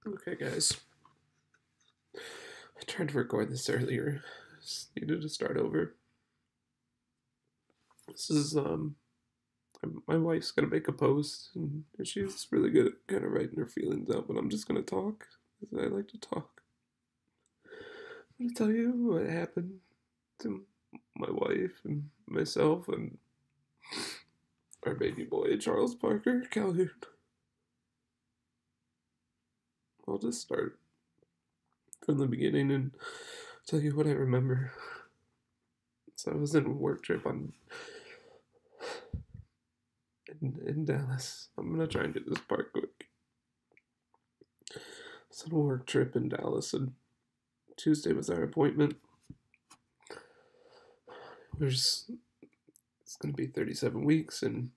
Okay, guys. I tried to record this earlier. Just needed to start over. This is my wife's gonna make a post, and she's really good at kind of writing her feelings out. But I'm just gonna talk because I like to talk. I'm gonna tell you what happened to my wife and myself and our baby boy Charles Parker Calhoun. I'll just start from the beginning and tell you what I remember. So I was in a work trip in Dallas. I'm gonna try and get this part quick. It's on a work trip in Dallas, and Tuesday was our appointment. It's gonna be 37 weeks, and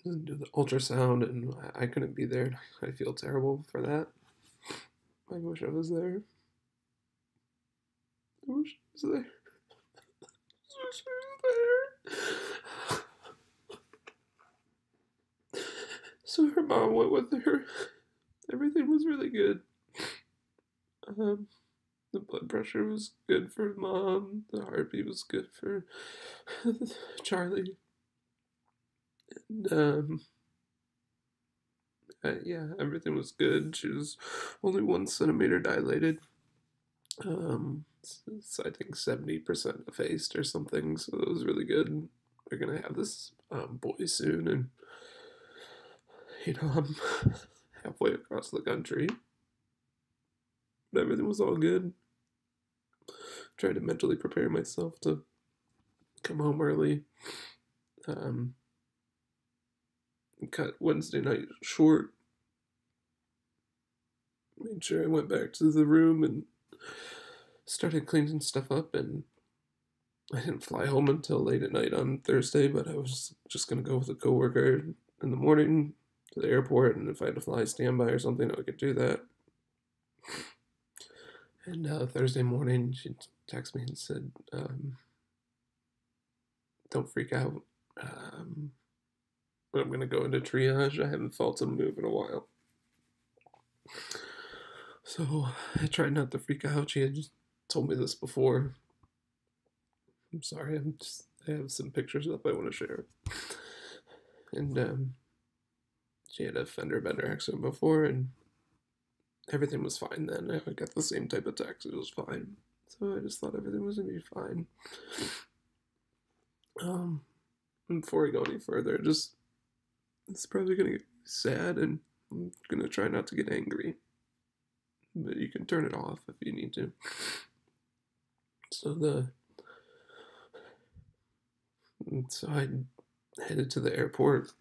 do the ultrasound, and I couldn't be there. I feel terrible for that. I wish I was there. I wish I was there. I wish I was there. So her mom went with her. Everything was really good. Um, the blood pressure was good for mom. The heartbeat was good for Charlie. And yeah, everything was good. She was only 1 centimeter dilated. So I think 70% effaced or something. So that was really good. We're gonna have this boy soon, and I'm halfway across the country. But everything was all good. Tried to mentally prepare myself to come home early. Um, cut Wednesday night short. Made sure I went back to the room and started cleaning stuff up, and I didn't fly home until late at night on Thursday, but I was just gonna go with a coworker in the morning to the airport, and if I had to fly standby or something, I could do that. And Thursday morning, she texted me and said, "Don't freak out. But I'm gonna go into triage. I haven't felt a move in a while." So I tried not to freak out. She had just told me this before. I'm sorry. I have some pictures up I want to share. And she had a fender bender accident before, and everything was fine then. I got the same type of text. It was fine. So I just thought everything was gonna be fine. Before I go any further, it's probably gonna get sad, and I'm gonna try not to get angry. But you can turn it off if you need to. So I headed to the airport,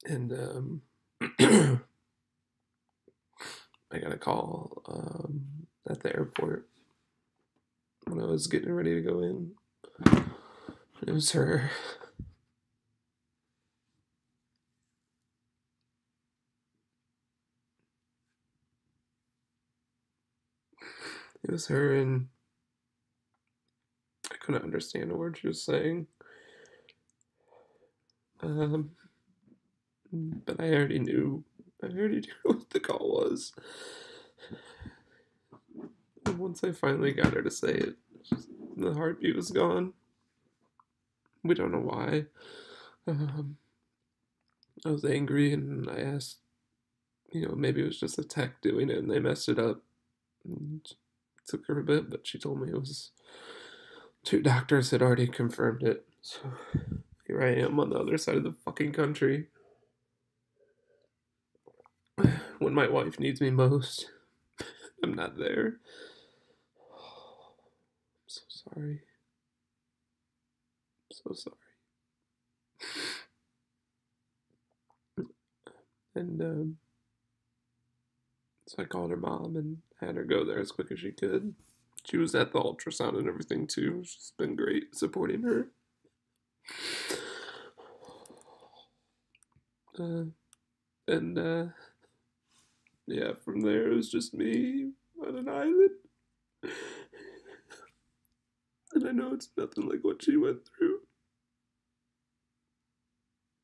and I got a call at the airport when I was getting ready to go in. It was her. It was her, and I couldn't understand a word she was saying. Um, but I already knew. I already knew what the call was. And once I finally got her to say it, the heartbeat was gone. We don't know why. Um, I was angry, and I asked, maybe it was just a tech doing it and they messed it up. And it took her a bit, but she told me it was two doctors had already confirmed it. So here I am on the other side of the fucking country when my wife needs me most. I'm not there. I'm so sorry. I'm so sorry. And so I called her mom and had her go there as quick as she could. She was at the ultrasound and everything too. She's been great supporting her. Uh, and yeah, from there it was just me on an island. And I know it's nothing like what she went through.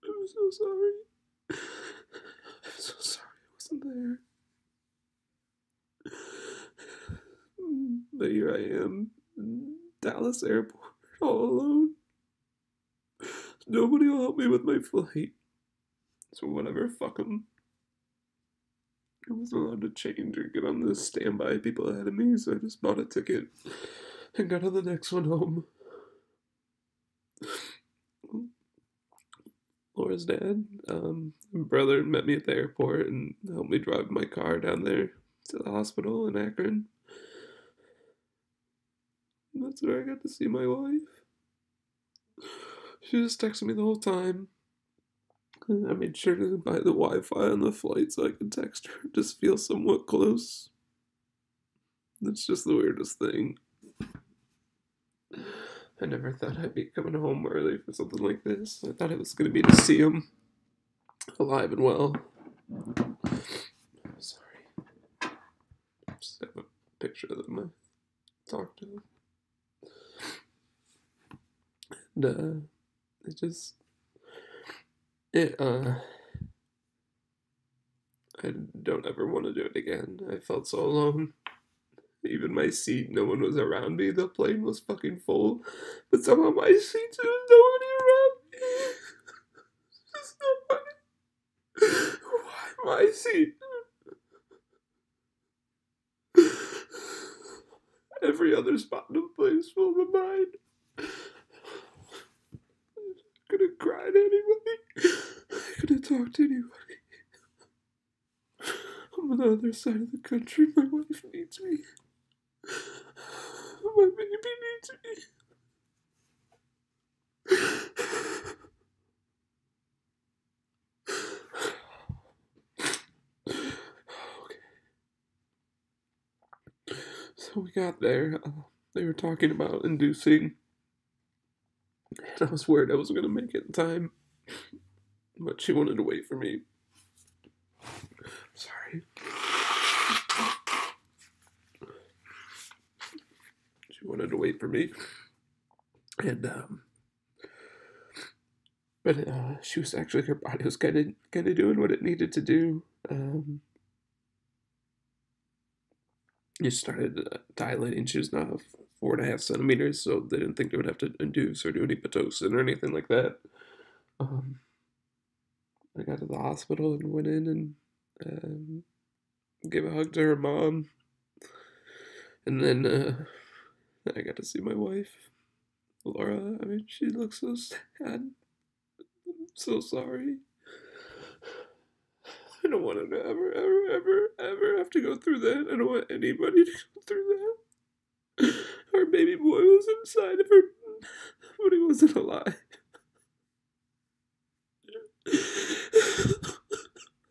I'm so sorry. I'm so sorry. am in Dallas Airport all alone. Nobody will help me with my flight. So whatever, fuck them. I wasn't allowed to change or get on the standby people ahead of me, so I just bought a ticket and got on the next one home. Laura's dad, brother met me at the airport and helped me drive my car down there to the hospital in Akron. And that's where I got to see my wife. She just texted me the whole time. I made sure to buy the Wi-Fi on the flight so I could text her, just feel somewhat close. It's just the weirdest thing. I never thought I'd be coming home early for something like this. I thought it was going to be to see him alive and well. Sorry. Just have a picture of them I talked to him. And, I don't ever want to do it again. I felt so alone. Even my seat, no one was around me. The plane was fucking full. But somehow my seat, there was nobody around me. Just nobody. Why my seat? Every other spot in the plane is full but mine. I couldn't cry to anybody. I couldn't talk to anybody. I'm on the other side of the country. My wife needs me. My baby needs me. Okay. So we got there. They were talking about inducing. And I was worried I wasn't going to make it in time. But she wanted to wait for me. Sorry. She wanted to wait for me. And, but she was actually, her body was kind of doing what it needed to do. It started dilating. She was now 4.5 centimeters, so they didn't think they would have to induce or do any Pitocin or anything like that. I got to the hospital and went in and gave a hug to her mom. And then I got to see my wife, Laura. I mean, she looks so sad. I'm so sorry. I don't want to ever have to go through that. I don't want anybody to go through that. Our baby boy was inside of her, but he wasn't alive.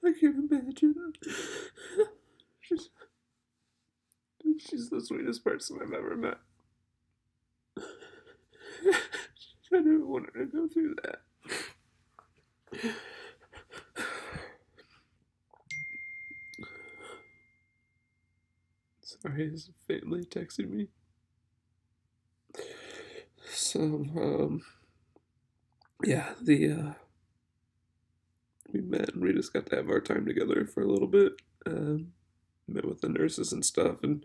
I can't imagine. She's the sweetest person I've ever met. I never wanted to go through that. Sorry, his family texting me. So, yeah, we met and we just got to have our time together for a little bit. Met with the nurses and stuff and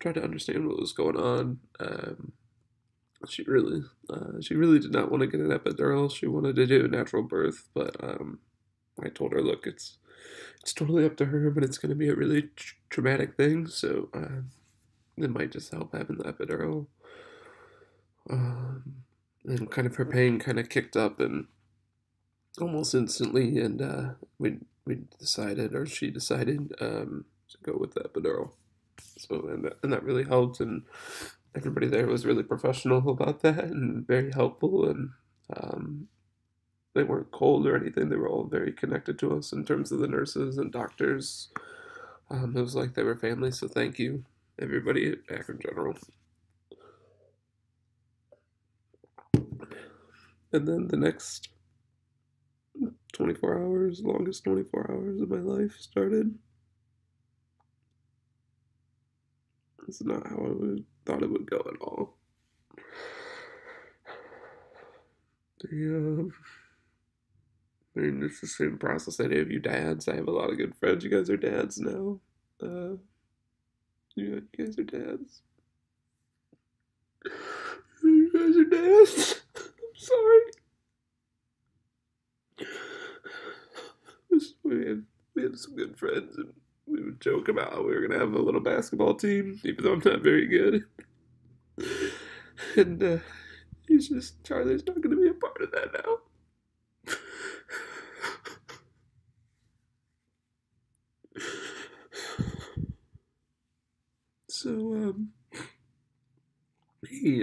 tried to understand what was going on. She really did not want to get an epidural. She wanted to do a natural birth, but I told her, look, it's totally up to her, but it's going to be a really traumatic thing, so it might just help having the epidural. And kind of her pain kind of kicked up and almost instantly, and we decided, or she decided, to go with the epidural. So and that really helped, and everybody there was really professional about that and very helpful, and they weren't cold or anything. They were all very connected to us in terms of the nurses and doctors. It was like they were family, so thank you, everybody at Akron General. And then the next 24 hours, longest 24 hours of my life started. It's not how I thought it would go at all. I mean, it's the same process any of you dads. I have a lot of good friends. You guys are dads now. You guys are dads. You guys are dads. I'm sorry. We had some good friends, and we would joke about how we were gonna have a little basketball team, even though I'm not very good. And he's just Charlie's not gonna be a part of that now. So he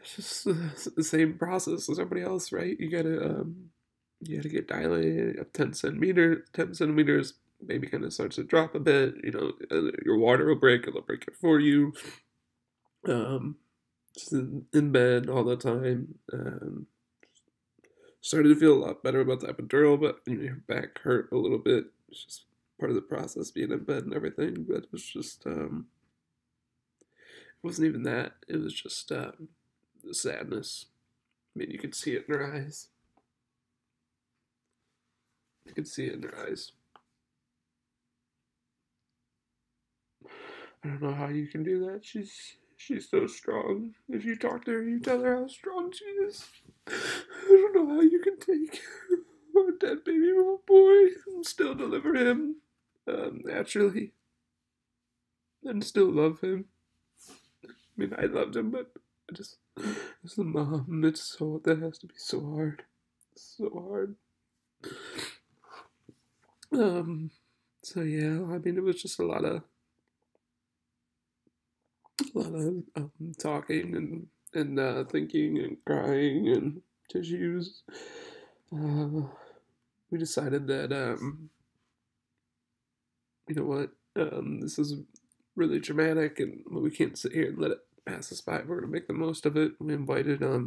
it's just the same process as everybody else, right? You gotta get dilated up 10 centimeters. Maybe kind of starts to drop a bit. You know, your water will break. It'll break it for you. Um, just in bed all the time. Started to feel a lot better about the epidural, but you know, your back hurt a little bit. It's just part of the process being in bed and everything. But it was just it wasn't even that. It was just the sadness. I mean, you could see it in her eyes. You could see it in her eyes. I don't know how you can do that. She's so strong. If you talk to her, you tell her how strong she is. I don't know how you can take a dead baby boy and still deliver him naturally and still love him. I mean, I loved him, but I just as a mom, that has to be so hard, so hard. Um, so yeah, I mean, it was just a lot of talking and thinking and crying and tissues. Uh, we decided that you know what, this is really dramatic and we can't sit here and let it pass us by. We're gonna make the most of it. We invited uh,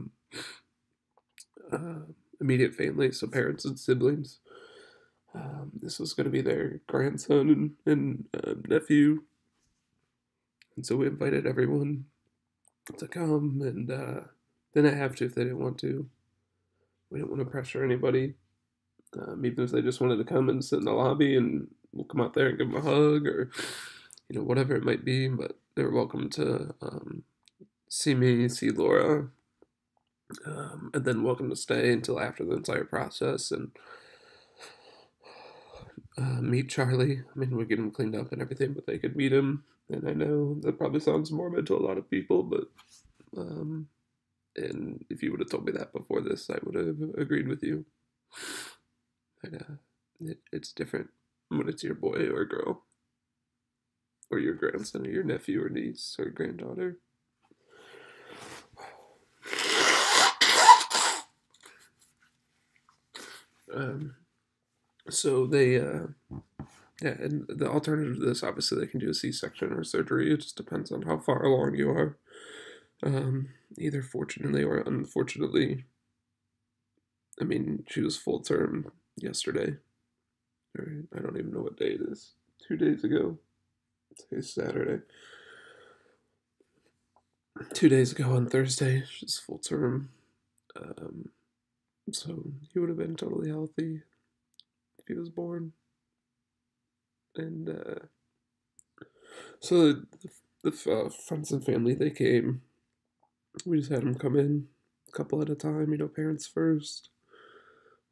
immediate family, so parents and siblings. This was going to be their grandson and nephew, and so we invited everyone to come, and they didn't have to if they didn't want to. We didn't want to pressure anybody, even if they just wanted to come and sit in the lobby, and we'll come out there and give them a hug or you know whatever it might be. But they were welcome to see me, see Laura, and then welcome to stay until after the entire process and meet Charlie. I mean, we get him cleaned up and everything, but they could meet him. And I know that probably sounds morbid to a lot of people, but um, and if you would have told me that before this, I would have agreed with you. And it's different when it's your boy or girl, or your grandson, or your nephew or niece or granddaughter. Um, so they yeah, and the alternative to this, obviously, they can do a C-section or surgery. It just depends on how far along you are. Either fortunately or unfortunately. I mean, she was full term yesterday. Or I don't even know what day it is. 2 days ago. Today's Saturday. 2 days ago on Thursday, she's full term. Um, so he would have been totally healthy if he was born. And so the friends and family, they came. We just had them come in a couple at a time, you know, parents first,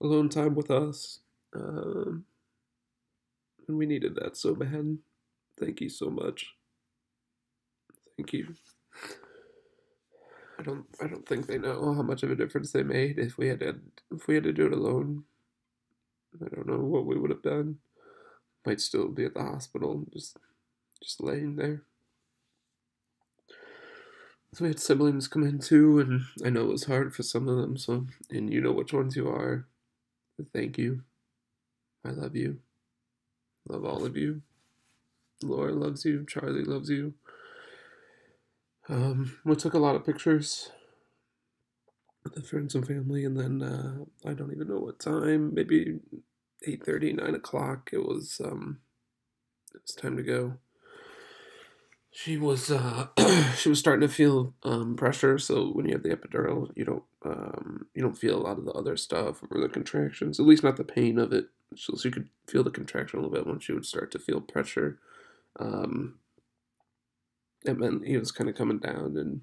alone time with us. Um, and we needed that so bad. Thank you so much. Thank you. I don't think they know how much of a difference they made if we had to do it alone. I don't know what we would have done. Might still be at the hospital, just laying there. So we had siblings come in too, and I know it was hard for some of them. So, and you know which ones you are. Thank you. I love you. Love all of you. Laura loves you. Charlie loves you. We took a lot of pictures with the friends and family, and then I don't even know what time. Maybe 8:30, 9 o'clock. It was time to go. She was she was starting to feel pressure. So when you have the epidural, you don't feel a lot of the other stuff or the contractions. At least not the pain of it. So you could feel the contraction a little bit when she would start to feel pressure. Um, it meant he was kind of coming down, and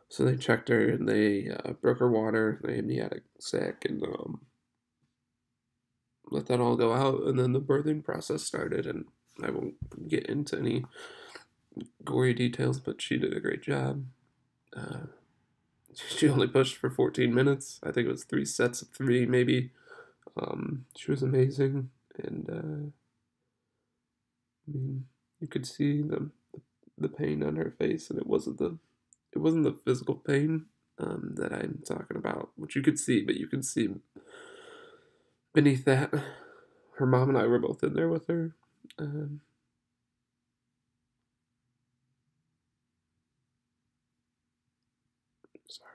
so they checked her and they broke her water, they amniotic sac, and let that all go out, and then the birthing process started. And I won't get into any gory details, but she did a great job. Uh, she only pushed for 14 minutes. I think it was 3 sets of 3, maybe. She was amazing, and I mean, you could see the pain on her face, and it wasn't the physical pain that I'm talking about, which you could see, but you could see beneath that. Her mom and I were both in there with her. Um, Sorry.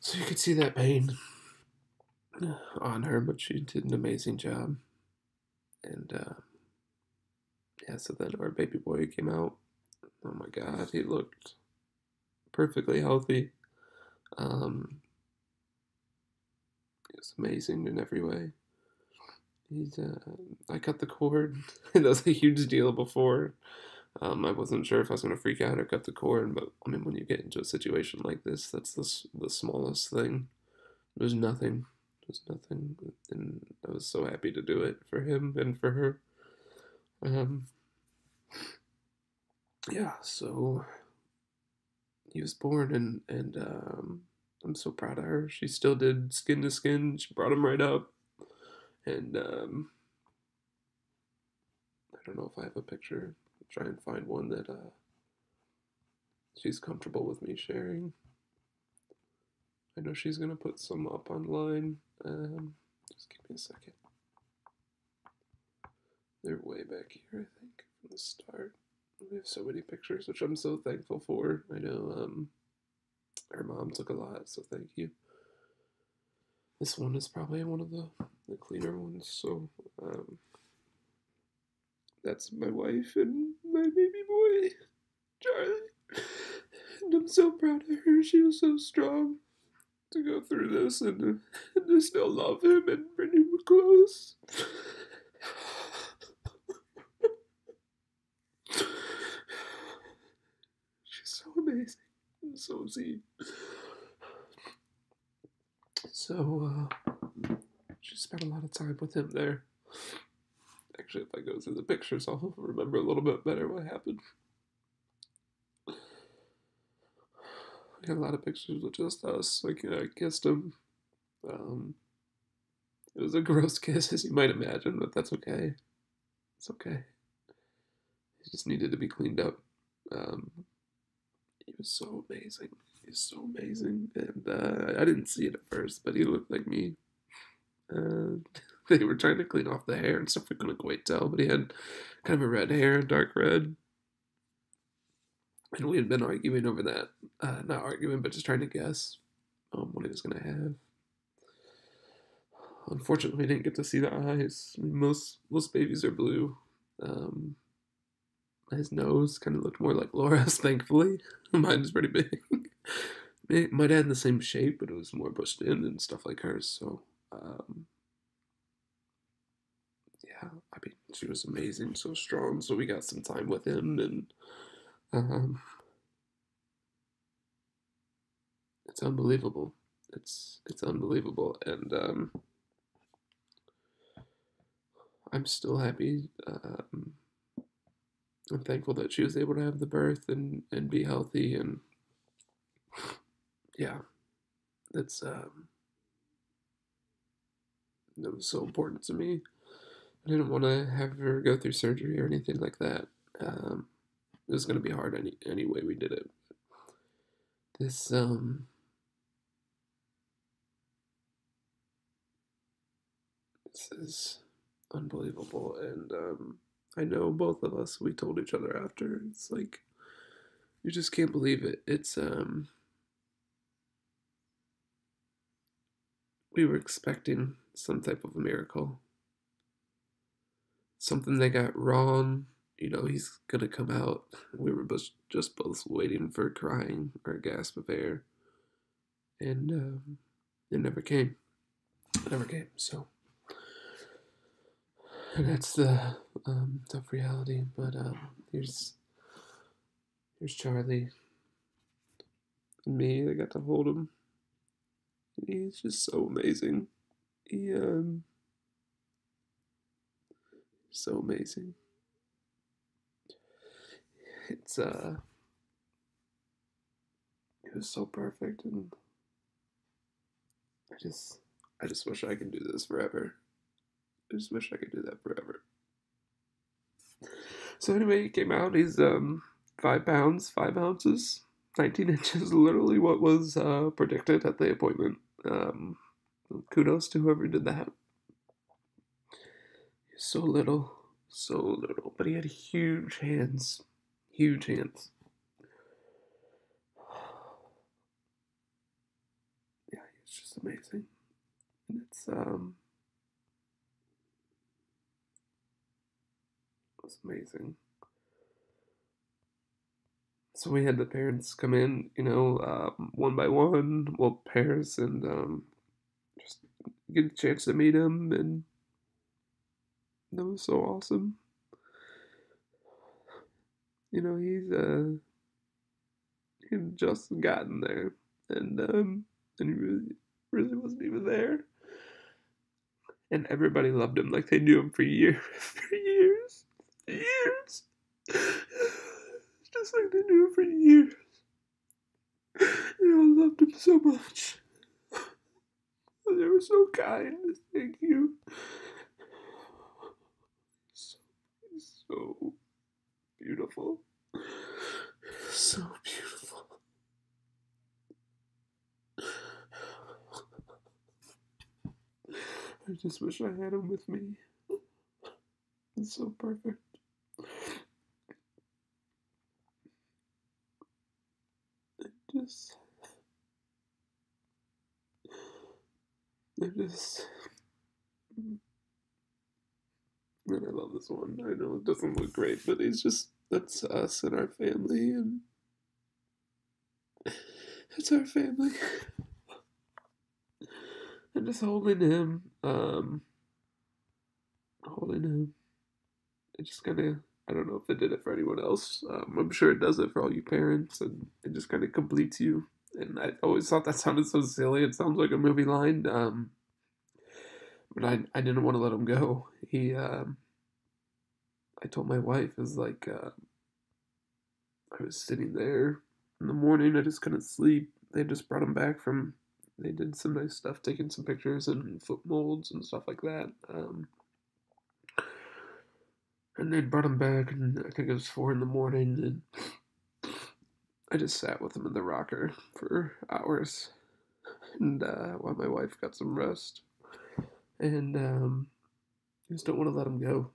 So you could see that pain on her, but she did an amazing job. And yeah, so then our baby boy came out. Oh my God, he looked perfectly healthy. Um, he was amazing in every way. I cut the cord. That was a huge deal before. I wasn't sure if I was going to freak out or cut the cord, but I mean, when you get into a situation like this, that's the smallest thing. There's nothing. There's nothing, and I was so happy to do it for him and for her. Um, yeah, so he was born, and I'm so proud of her. She still did skin to skin. She brought him right up, and I don't know if I have a picture. I'll try and find one that she's comfortable with me sharing. I know she's gonna put some up online. Just give me a second. They're way back here, I think, from the start. We have so many pictures, which I'm so thankful for. I know her mom took a lot, so thank you. This one is probably one of the cleaner ones. So that's my wife and my baby boy, Charlie. And I'm so proud of her. She was so strong to go through this and to still love him and bring him close. She's so amazing. And so is he. So, she spent a lot of time with him there. Actually, if I go through the pictures, I'll remember a little bit better what happened. We had a lot of pictures with just us. Like, I kissed him. Um, it was a gross kiss, as you might imagine, but that's okay. It's okay. He just needed to be cleaned up. Um, he was so amazing. He's so amazing. And I didn't see it at first, but he looked like me. Uh, they were trying to clean off the hair and stuff. We couldn't quite tell, but he had kind of a red hair, dark red. And we had been arguing over that. Not arguing, but just trying to guess what he was going to have. Unfortunately, we didn't get to see the eyes. I mean, most babies are blue. Um, his nose kind of looked more like Laura's, thankfully. Mine is pretty big. It might have had the same shape, but it was more pushed in and stuff like hers. So, yeah, I mean, she was amazing, so strong. So we got some time with him, and um, it's unbelievable. It's unbelievable, and I'm still happy. I'm thankful that she was able to have the birth and be healthy, and yeah, that's that was so important to me. I didn't want to have her go through surgery or anything like that. It was going to be hard any way we did it. This this is unbelievable, and I know both of us. We told each other after. It's like you just can't believe it. It's we were expecting some type of a miracle, something they got wrong. You know, he's gonna come out. We were just both waiting for crying or a gasp of air, and it never came. It never came. So And that's the tough reality. But here's Charlie and me. I got to hold him. He's just so amazing. He so amazing. It's it was so perfect, and I just wish I could do this forever. I just wish I could do that forever. So anyway, he came out. He's 5 pounds, 5 ounces, 19 inches. Literally what was predicted at the appointment. Um, Kudos to whoever did that. He's so little, but he had huge hands, huge hands. Yeah, he's just amazing. And it's amazing. So we had the parents come in, one by one, well, pairs, and just get a chance to meet him, and that was so awesome. He had just gotten there, and he really wasn't even there, and everybody loved him like they knew him for years, for years, years, just like they knew him for years. They all loved him so much. They were so kind. Thank you. So, so beautiful. So beautiful. I just wish I had him with me. It's so perfect. Just, I just, and I love this one. I know it doesn't look great, but that's us and our family, and it's our family. And just holding him. It just kind of, I don't know if it did it for anyone else. I'm sure it does it for all you parents, and it just kind of completes you. And I always thought that sounded so silly. It sounds like a movie line. But I didn't want to let him go. I told my wife, it was like, I was sitting there in the morning. I just couldn't sleep. They just brought him back from, they did some nice stuff, taking some pictures and foot molds and stuff like that. And they brought him back, and I think it was 4 in the morning, and I just sat with him in the rocker for hours, and while my wife got some rest, and I just don't want to let him go.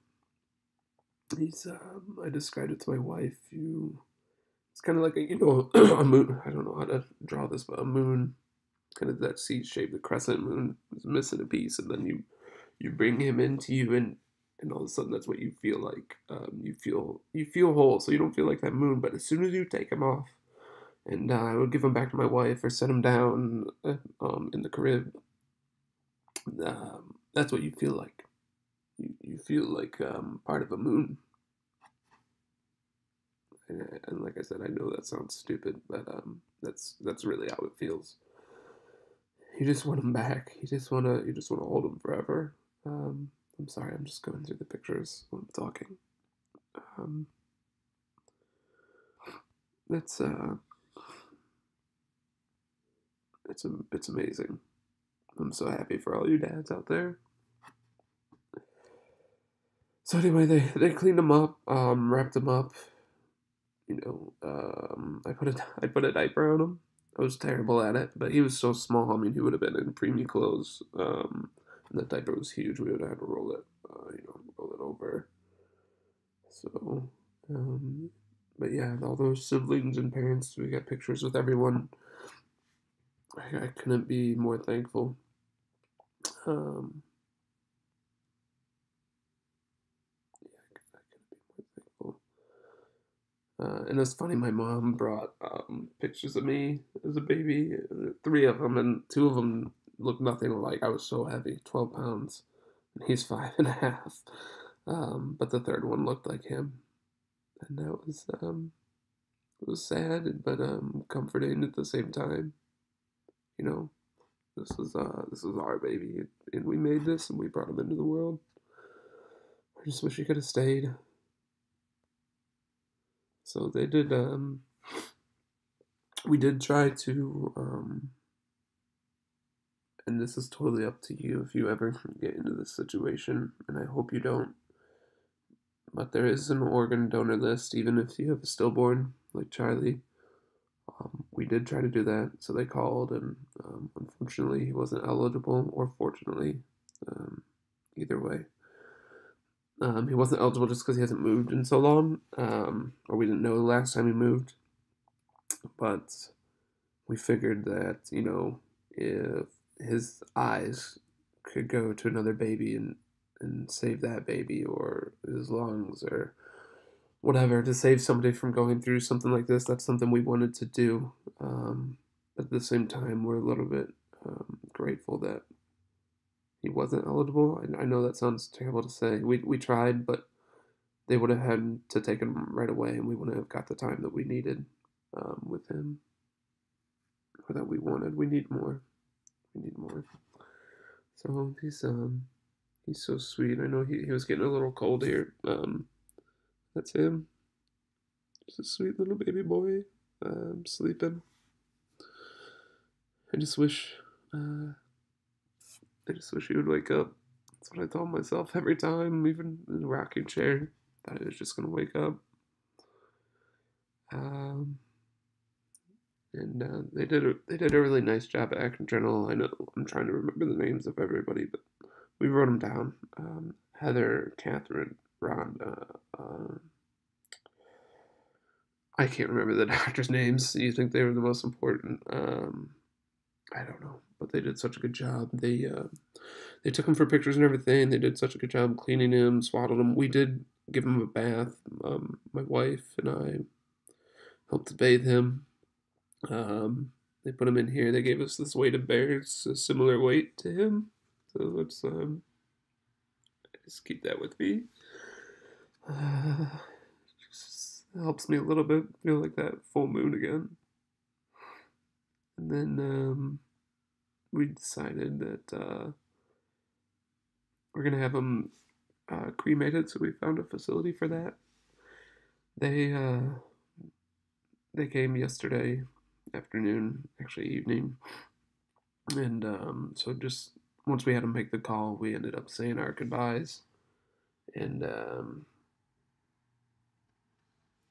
I described it to my wife. It's kind of like a moon. I don't know how to draw this, but a moon, kind of that C shape, the crescent moon is missing a piece, and then you bring him into you, and all of a sudden that's what you feel like. You feel whole, so you don't feel like that moon. But as soon as you take him off, and I would give him back to my wife or set him down in the crib, that's what you feel like. You feel like part of a moon. And like I said, I know that sounds stupid, but that's really how it feels. You just want him back. You just wanna hold him forever. I'm sorry, I'm just going through the pictures when I'm talking. Um, that's it's amazing. I'm so happy for all you dads out there. So anyway, they cleaned him up, wrapped him up. I put a diaper on him. I was terrible at it, but he was so small. I mean, he would have been in preemie clothes. And the diaper was huge. We would have had to roll it over. So, but yeah, all those siblings and parents, we got pictures with everyone. I couldn't be more thankful. Um, I couldn't be more thankful. And it's funny, my mom brought pictures of me as a baby, 3 of them, and 2 of them looked nothing alike. I was so heavy, 12 pounds, and he's 5.5. But the third one looked like him, and that was it was sad but comforting at the same time. You know, this was our baby, and we made this, and we brought him into the world. I just wish he could have stayed. So they did. We did try to. And this is totally up to you if you ever get into this situation, and I hope you don't. But there is an organ donor list, even if you have a stillborn like Charlie. We did try to do that, so they called, and unfortunately, he wasn't eligible, or fortunately, um, either way. He wasn't eligible just because he hasn't moved in so long, or we didn't know the last time he moved. But we figured that, if his eyes could go to another baby and save that baby, or his lungs, or whatever, to save somebody from going through something like this, that's something we wanted to do. At the same time, we're a little bit grateful that he wasn't eligible. I know that sounds terrible to say. We tried, but they would have had to take him right away, and we wouldn't have got the time that we needed with him, or that we wanted. We need more. We need more. So he's so sweet. I know he was getting a little cold here. That's him. Just a sweet little baby boy, sleeping. I just wish, I just wish he would wake up. That's what I told myself every time, even in the rocking chair, that he was just gonna wake up. Um, and they did a really nice job at Action Journal. I know I'm trying to remember the names of everybody, but we wrote them down. Heather, Catherine, Rhonda. I can't remember the doctors' names. You think they were the most important? I don't know, but they did such a good job. They took him for pictures and everything. They did such a good job cleaning him, swaddled him. We did give him a bath. My wife and I helped to bathe him. They put him in here. They gave us this weight to bear. It's a similar weight to him, so let's just keep that with me. Just helps me a little bit feel like that full moon again. And then we decided that we're gonna have him cremated, so we found a facility for that. They uh, they came yesterday afternoon, actually evening, and so just once we had him make the call, we ended up saying our goodbyes, and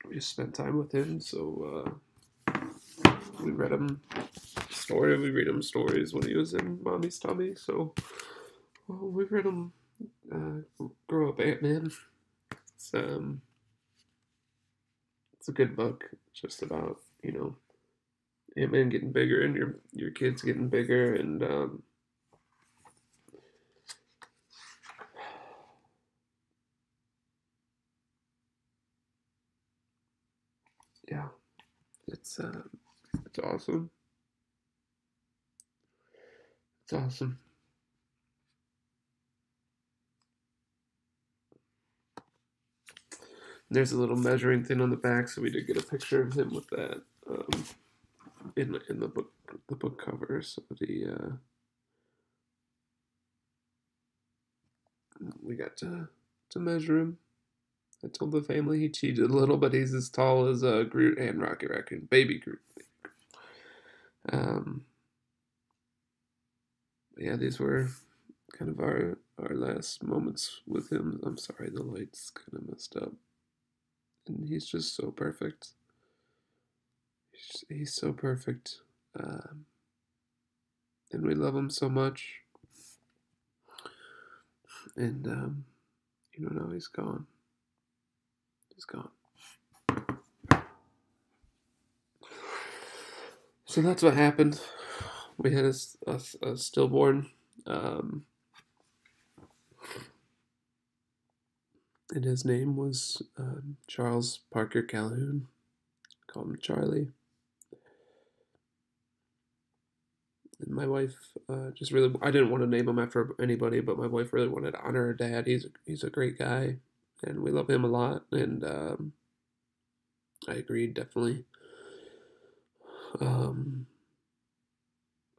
we just spent time with him. So we read him story. We read him stories when he was in mommy's tummy. So we read him grow up Ant-Man. It's it's a good book. It's just about Ant-Man getting bigger and your kids getting bigger, and yeah, it's awesome. It's awesome. There's a little measuring thing on the back, so we did get a picture of him with that in the book cover. So we got to measure him. I told the family he cheated a little, but he's as tall as Groot and Rocket Raccoon, baby Groot. Um, yeah, these were kind of our last moments with him. I'm sorry, the lights kind of messed up, and he's just so perfect. He's so perfect, and we love him so much. And now he's gone. He's gone. So that's what happened. We had a stillborn, and his name was Charles Parker Calhoun. Called him Charlie. And my wife just really, I didn't want to name him after anybody, but my wife really wanted to honor her dad. He's a great guy, and we love him a lot. And I agreed, definitely. Um,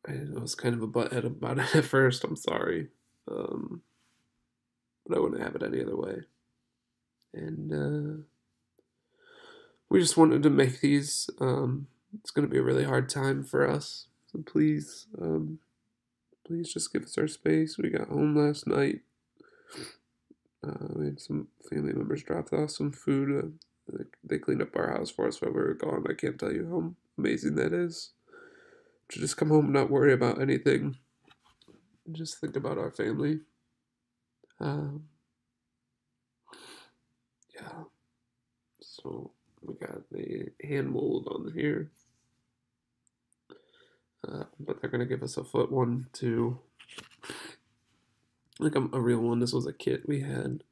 I was kind of a butthead about it at first. I'm sorry, um, but I wouldn't have it any other way. And we just wanted to make these. It's going to be a really hard time for us, so please just give us our space. We got home last night. We had some family members dropped off some food. They cleaned up our house for us while we were gone. I can't tell you how amazing that is. To just come home and not worry about anything. And just think about our family. Um, yeah. So we got the hand mold on here. But they're going to give us a foot one too. Like a real one. This was a kit we had.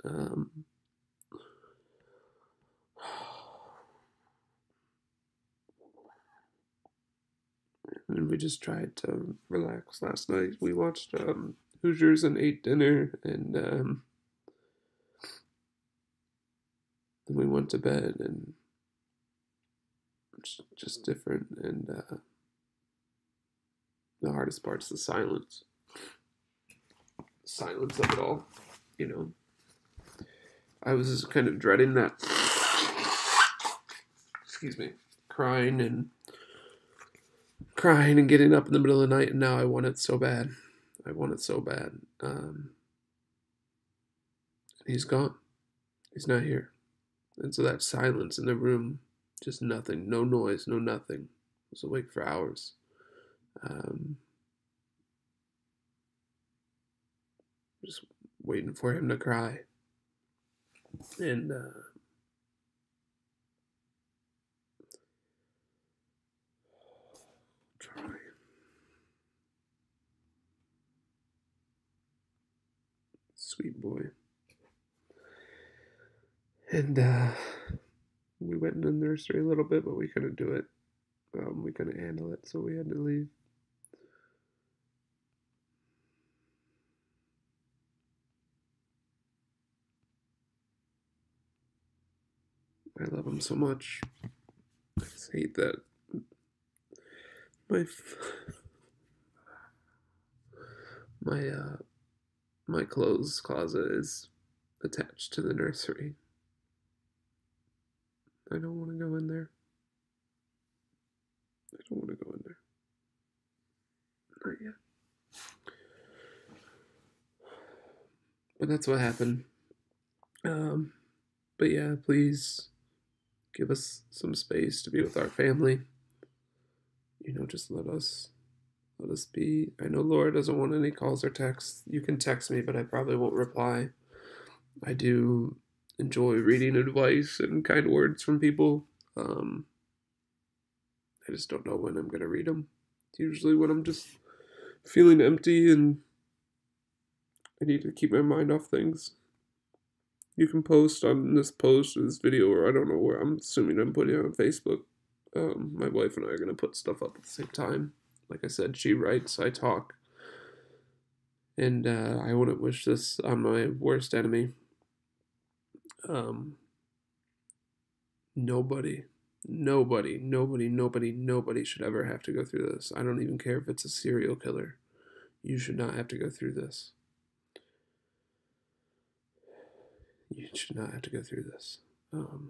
And we just tried to relax last night. We watched Hoosiers and ate dinner, and then we went to bed, and it's just different. And the hardest part is the silence of it all. You know, I was just kind of dreading that. Excuse me, crying and getting up in the middle of the night, and now I want it so bad. I want it so bad. He's gone. He's not here. And so that silence in the room, just nothing, no noise, no nothing. I was awake for hours. Just waiting for him to cry. And try. Sweet boy. And we went in the nursery a little bit, but we couldn't do it. We couldn't handle it, so we had to leave. I love him so much. I just hate that my my my clothes closet is attached to the nursery. I don't want to go in there. I don't want to go in there. Not yet. But that's what happened. But yeah, please give us some space to be with our family. You know, just let us be. I know Laura doesn't want any calls or texts. You can text me, but I probably won't reply. I do enjoy reading advice and kind words from people. I just don't know when I'm gonna read them. It's usually when I'm just feeling empty and I need to keep my mind off things. You can post on this video, or I don't know where. I'm assuming I'm putting it on Facebook. My wife and I are gonna put stuff up at the same time. Like I said, she writes, I talk, and I wouldn't wish this on my worst enemy. Nobody should ever have to go through this. I don't even care if it's a serial killer. You should not have to go through this. You should not have to go through this. And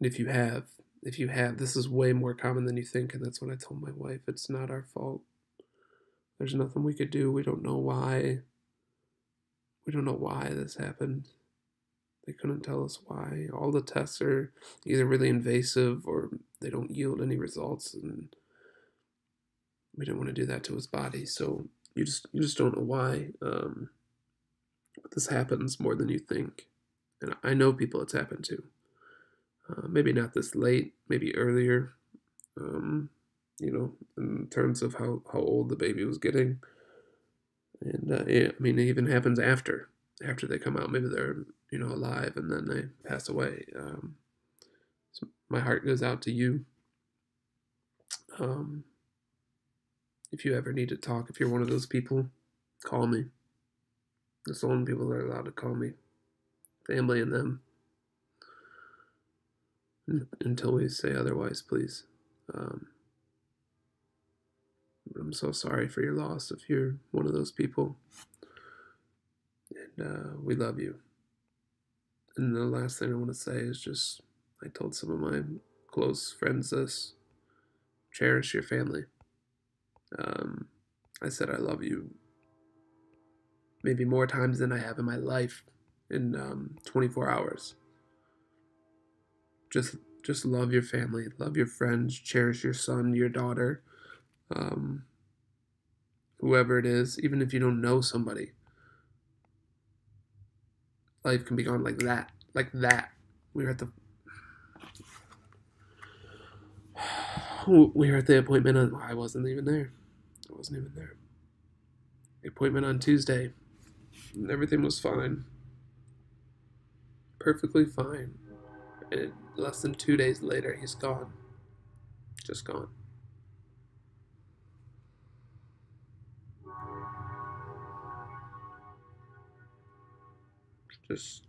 if you have, this is way more common than you think, and that's what I told my wife. It's not our fault. There's nothing we could do. We don't know why. We don't know why this happened. They couldn't tell us why. All the tests are either really invasive or they don't yield any results, and we didn't want to do that to his body. So you just don't know why. But this happens more than you think, and I know people it's happened to. Maybe not this late, maybe earlier. You know, in terms of how old the baby was getting, and yeah, I mean, it even happens after they come out. Maybe they're alive and then they pass away. So my heart goes out to you. If you ever need to talk, if you're one of those people, call me. That's the only people that are allowed to call me. Family and them. Until we say otherwise, please. Um, I'm so sorry for your loss if you're one of those people. And we love you. And the last thing I want to say is just I told some of my close friends this: cherish your family. Um, I said I love you maybe more times than I have in my life in 24 hours. Just love your family, love your friends, cherish your son, your daughter, um, whoever it is. Even if you don't know somebody, life can be gone like that, like that. We were at the we were at the appointment on. I wasn't even there. I wasn't even there. The appointment on Tuesday, and everything was fine, perfectly fine. And less than 2 days later, he's gone, just gone. Just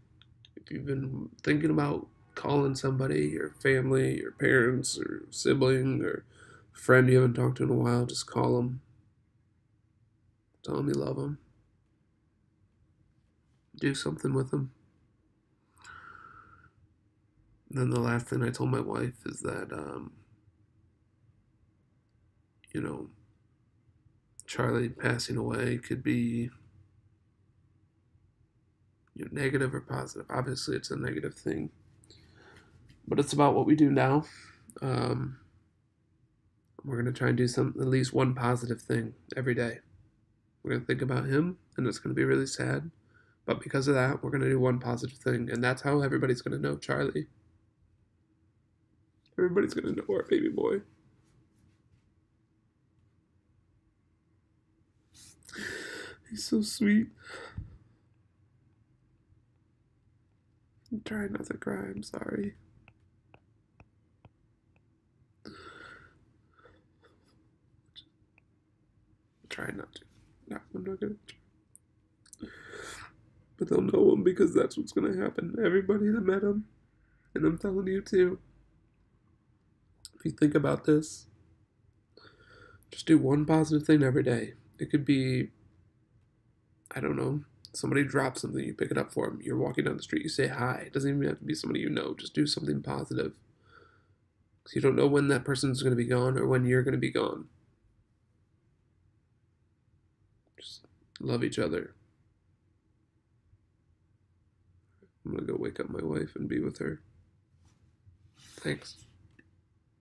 if you've been thinking about calling somebody, your family, your parents, or sibling, or friend you haven't talked to in a while, just call them. Tell them you love them. Do something with them. And then the last thing I told my wife is that, you know, Charlie passing away could be negative or positive. Obviously, it's a negative thing, but it's about what we do now. Um, we're gonna try and do at least one positive thing every day. We're gonna think about him, and it's gonna be really sad. But because of that, we're gonna do one positive thing, and that's how everybody's gonna know Charlie. Everybody's gonna know our baby boy. He's so sweet. I'm trying not to cry. I'm sorry. Try not to. No, I'm not gonna. But they'll know him because that's what's gonna happen. Everybody that met him, and I'm telling you too. If you think about this, just do one positive thing every day. It could be, I don't know, somebody drops something, you pick it up for them. You're walking down the street, you say hi. It doesn't even have to be somebody you know. Just do something positive. Because you don't know when that person's going to be gone or when you're going to be gone. Just love each other. I'm going to go wake up my wife and be with her. Thanks.